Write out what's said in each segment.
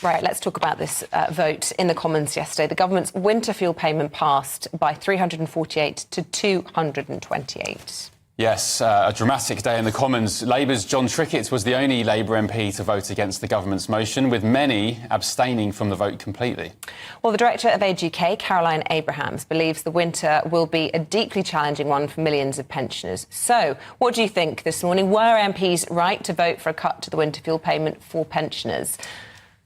Right, let's talk about this vote in the Commons yesterday. The government's winter fuel payment passed by 348 to 228. Yes, a dramatic day in the Commons. Labour's John Trickett was the only Labour MP to vote against the government's motion, with many abstaining from the vote completely. Well, the director of Age UK, Caroline Abrahams, believes the winter will be a deeply challenging one for millions of pensioners. So, what do you think this morning? Were MPs right to vote for a cut to the winter fuel payment for pensioners?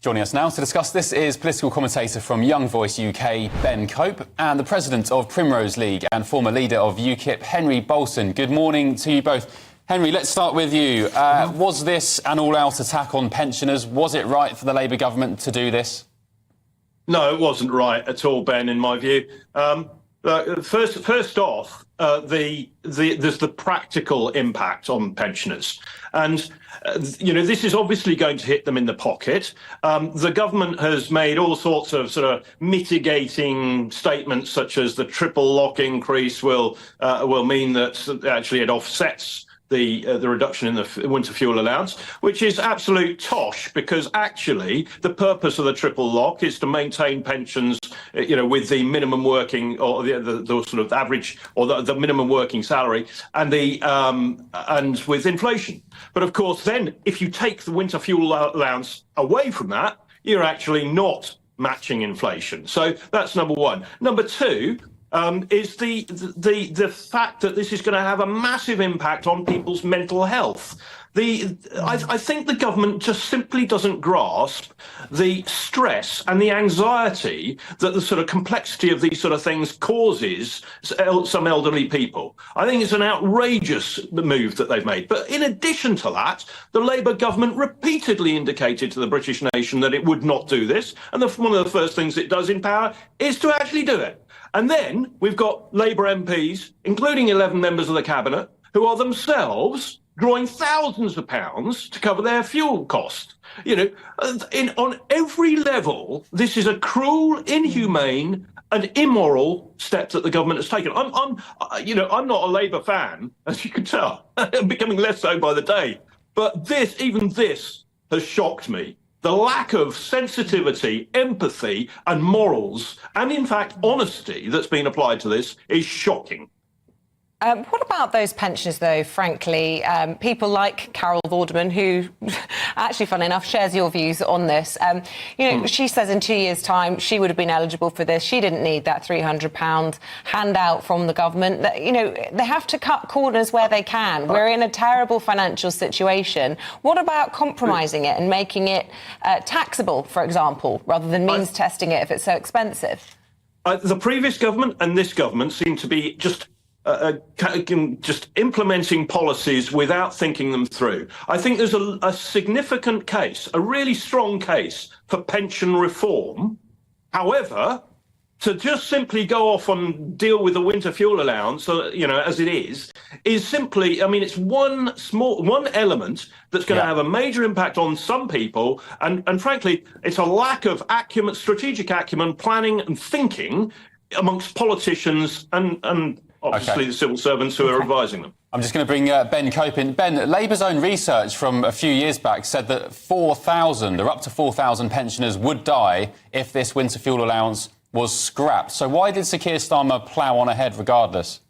Joining us now to discuss this is political commentator from Young Voice UK, Ben Cope, and the president of Primrose League and former leader of UKIP, Henry Bolton. Good morning to you both. Henry, let's start with you. Was this an all-out attack on pensioners? Was it right for the Labour government to do this? No, it wasn't right at all, Ben, in my view. First off, there's the practical impact on pensioners. And, this is obviously going to hit them in the pocket. The government has made all sorts of sort of mitigating statements, such as the triple lock increase will mean that actually it offsets the reduction in the winter fuel allowance, which is absolute tosh, because actually the purpose of the triple lock is to maintain pensions, with the minimum working or the sort of average or the minimum working salary and and with inflation. But of course, then if you take the winter fuel allowance away from that, you're actually not matching inflation. So that's number one. Number two, is the fact that this is going to have a massive impact on people's mental health. I think the government just simply doesn't grasp the stress and the anxiety that the sort of complexity of these sort of things causes some elderly people. I think it's an outrageous move that they've made. But in addition to that, the Labour government repeatedly indicated to the British nation that it would not do this. And one of the first things it does in power is to actually do it. And then we've got Labour MPs, including 11 members of the cabinet, who are themselves drawing thousands of pounds to cover their fuel cost. On every level, this is a cruel, inhumane and immoral step that the government has taken. I'm not a Labour fan, as you can tell. I'm becoming less so by the day. But even this has shocked me. The lack of sensitivity, empathy and morals, and in fact honesty that's been applied to this is shocking. What about those pensioners, though, frankly? People like Carol Vorderman, who actually, funnily enough, shares your views on this. She says in 2 years' time she would have been eligible for this. She didn't need that £300 handout from the government. They have to cut corners where they can. We're in a terrible financial situation. What about compromising it and making it taxable, for example, rather than means testing it if it's so expensive? The previous government and this government seem to be just implementing policies without thinking them through. I think there's a significant case, a really strong case for pension reform. However, to just simply go off and deal with the winter fuel allowance, as it is simply, it's one element that's going to have a major impact on some people. And frankly, it's a lack of acumen, strategic acumen, planning and thinking amongst politicians and obviously the civil servants who are advising them. I'm just going to bring Ben Cope in. Ben, Labour's own research from a few years back said that 4,000 or up to 4,000 pensioners would die if this winter fuel allowance was scrapped. So why did Sir Keir Starmer plough on ahead regardless?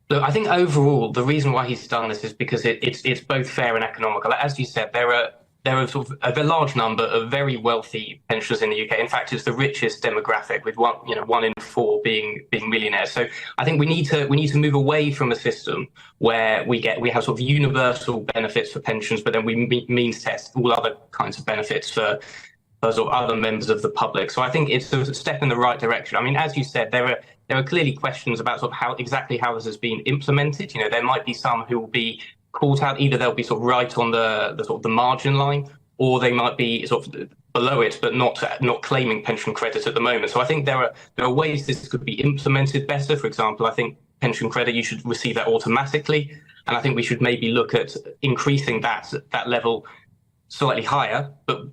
Look, I think overall the reason why he's done this is because it's both fair and economical. As you said, there are sort of a large number of very wealthy pensioners in the UK. In fact, it's the richest demographic, with one in four being millionaires. So I think we need to move away from a system where we have sort of universal benefits for pensions, but then we means test all other kinds of benefits for sort of other members of the public. So I think it's a step in the right direction. I mean, as you said, there are clearly questions about sort of how this has been implemented. There might be some who will be caught out. Either they'll be sort of right on the sort of the margin line, or they might be sort of below it, but not claiming pension credit at the moment. So I think there are ways this could be implemented better. For example, I think pension credit, you should receive that automatically, and I think we should maybe look at increasing that level slightly higher. But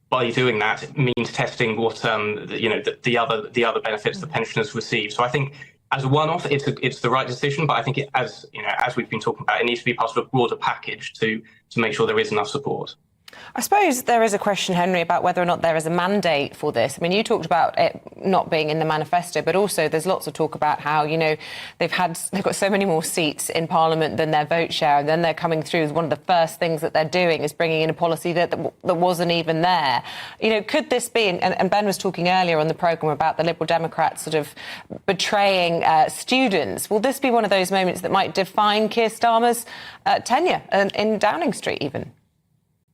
by doing that, it means testing what the other benefits the pensioners receive. So I think, as a one-off, it's the right decision, but I think as we've been talking about, it needs to be part of a broader package to make sure there is enough support. I suppose there is a question, Henry, about whether or not there is a mandate for this. I mean, you talked about it not being in the manifesto, but also there's lots of talk about how, they've got so many more seats in Parliament than their vote share, and then they're coming through. One of the first things that they're doing is bringing in a policy that wasn't even there. Could this be, and Ben was talking earlier on the programme about the Liberal Democrats sort of betraying students. Will this be one of those moments that might define Keir Starmer's tenure in Downing Street even?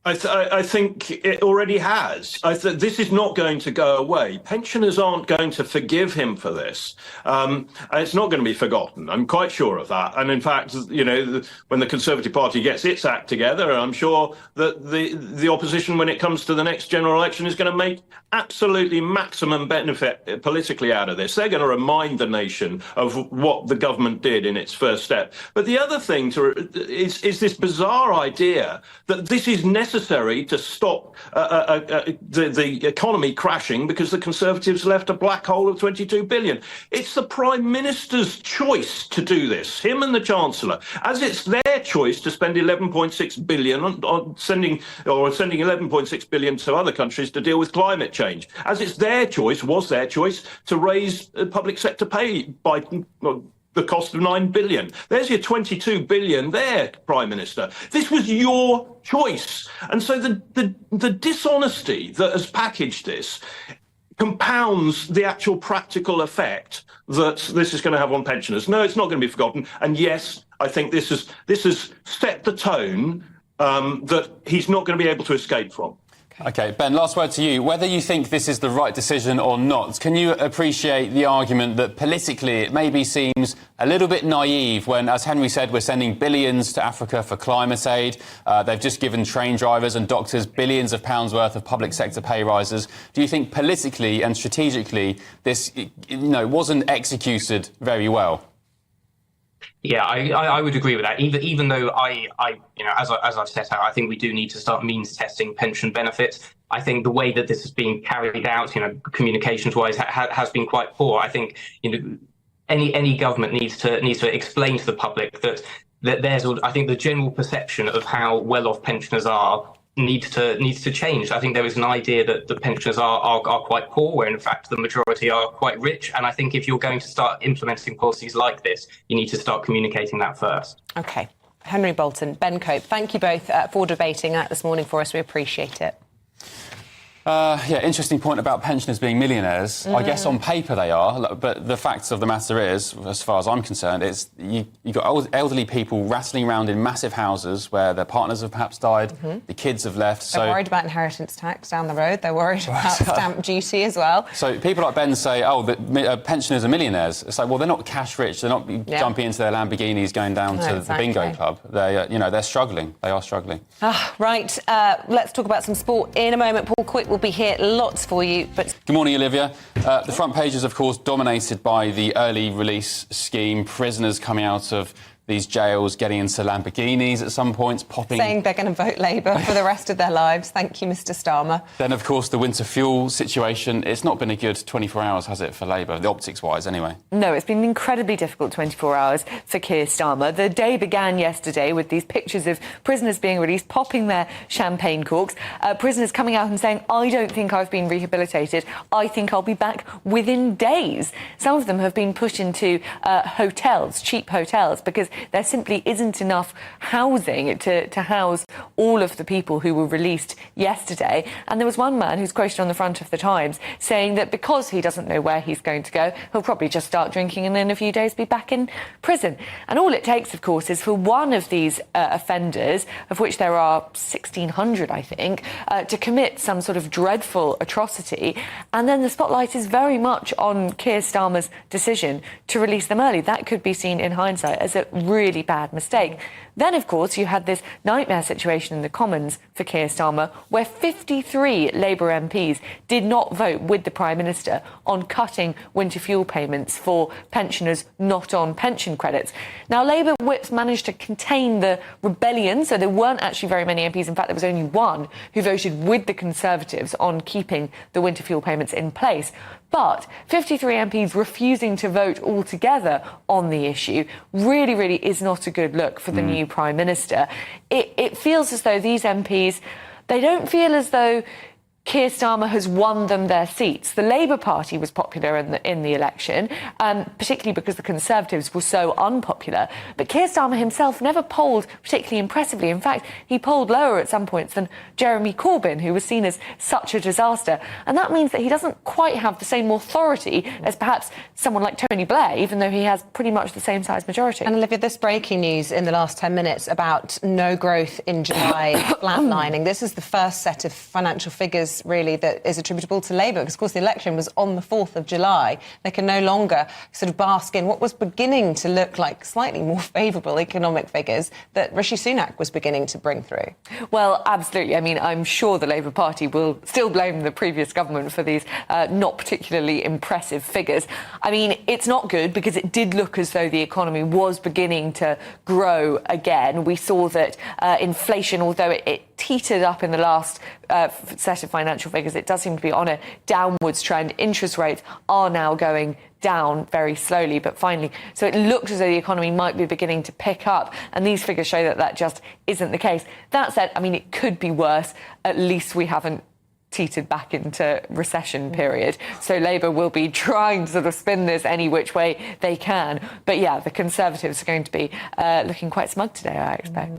I think it already has. This is not going to go away. Pensioners aren't going to forgive him for this. And it's not going to be forgotten. I'm quite sure of that. And in fact, when the Conservative Party gets its act together, I'm sure that the opposition, when it comes to the next general election, is going to make absolutely maximum benefit politically out of this. They're going to remind the nation of what the government did in its first step. But the other thing is this bizarre idea that this is necessary to stop the economy crashing because the Conservatives left a black hole of 22 billion. It's the Prime Minister's choice to do this, him and the Chancellor, as it's their choice to spend 11.6 billion on sending 11.6 billion to other countries to deal with climate change, as it's their choice, to raise public sector pay by the cost of 9 billion. There's your 22 billion there, Prime Minister. This was your choice. And so the dishonesty that has packaged this compounds the actual practical effect that this is going to have on pensioners. No, it's not going to be forgotten. And yes, I think this has set the tone that he's not going to be able to escape from. OK, Ben, last word to you. Whether you think this is the right decision or not, can you appreciate the argument that politically it maybe seems a little bit naive when, as Henry said, we're sending billions to Africa for climate aid. They've just given train drivers and doctors billions of pounds worth of public sector pay rises. Do you think politically and strategically this, wasn't executed very well? Yeah, I would agree with that. Even though as I've set out, I think we do need to start means testing pension benefits. I think the way that this is being carried out, communications-wise, has been quite poor. I think any government needs to explain to the public that there's. I think the general perception of how well-off pensioners are needs to change. I think there is an idea that the pensioners are quite poor, where in fact the majority are quite rich. And I think if you're going to start implementing policies like this, you need to start communicating that first. OK. Henry Bolton, Ben Cope, thank you both for debating that this morning for us. We appreciate it. Interesting point about pensioners being millionaires. I guess on paper they are, but the fact of the matter is, as far as I'm concerned, it's you've got elderly people rattling around in massive houses where their partners have perhaps died, the kids have left. They're worried about inheritance tax down the road. They're worried about stamp duty as well. So people like Ben say, pensioners are millionaires. It's like, well, they're not cash rich. They're not jumping into their Lamborghinis going down to the bingo club. They're struggling. They are struggling. Right. Let's talk about some sport in a moment. Paul Quick will be here, lots for you. But good morning, Olivia. The front page is, of course, dominated by the early release scheme. Prisoners coming out of these jails, getting into Lamborghinis at some points, popping... saying they're going to vote Labour for the rest of their lives. Thank you, Mr Starmer. Then, of course, the winter fuel situation. It's not been a good 24 hours, has it, for Labour, the optics-wise, anyway? No, it's been an incredibly difficult 24 hours for Keir Starmer. The day began yesterday with these pictures of prisoners being released, popping their champagne corks, prisoners coming out and saying, I don't think I've been rehabilitated. I think I'll be back within days. Some of them have been put into hotels, cheap hotels, because there simply isn't enough housing to house all of the people who were released yesterday. And there was one man who's quoted on the front of the Times saying that because he doesn't know where he's going to go, he'll probably just start drinking and in a few days be back in prison. And all it takes, of course, is for one of these offenders, of which there are 1,600, I think, to commit some sort of dreadful atrocity. And then the spotlight is very much on Keir Starmer's decision to release them early. That could be seen in hindsight as a really bad mistake. Then, of course, you had this nightmare situation in the Commons for Keir Starmer, where 53 Labour MPs did not vote with the Prime Minister on cutting winter fuel payments for pensioners not on pension credits. Now, Labour whips managed to contain the rebellion, so there weren't actually very many MPs. In fact, there was only one who voted with the Conservatives on keeping the winter fuel payments in place. But 53 MPs refusing to vote altogether on the issue really is not a good look for the new Prime Minister. It feels as though these MPs they don't feel as though Keir Starmer has won them their seats. The Labour Party was popular in the election, particularly because the Conservatives were so unpopular. But Keir Starmer himself never polled particularly impressively. In fact, he polled lower at some points than Jeremy Corbyn, who was seen as such a disaster. And that means that he doesn't quite have the same authority as perhaps someone like Tony Blair, even though he has pretty much the same size majority. And Olivia, this breaking news in the last 10 minutes about no growth in July, flatlining. This is the first set of financial figures really that is attributable to Labour, because of course the election was on the 4th of July. They can no longer sort of bask in what was beginning to look like slightly more favourable economic figures that Rishi Sunak was beginning to bring through. Well, absolutely. I mean, I'm sure the Labour Party will still blame the previous government for these not particularly impressive figures. I mean, it's not good because it did look as though the economy was beginning to grow again. We saw that inflation, although it teetered up in the last set of financial figures, it does seem to be on a downwards trend. Interest rates are now going down very slowly, but finally. So it looks as though the economy might be beginning to pick up, and these figures show that that just isn't the case. That said, I mean, it could be worse. At least we haven't teetered back into recession period. So Labour will be trying to sort of spin this any which way they can. But yeah, the Conservatives are going to be looking quite smug today, I expect.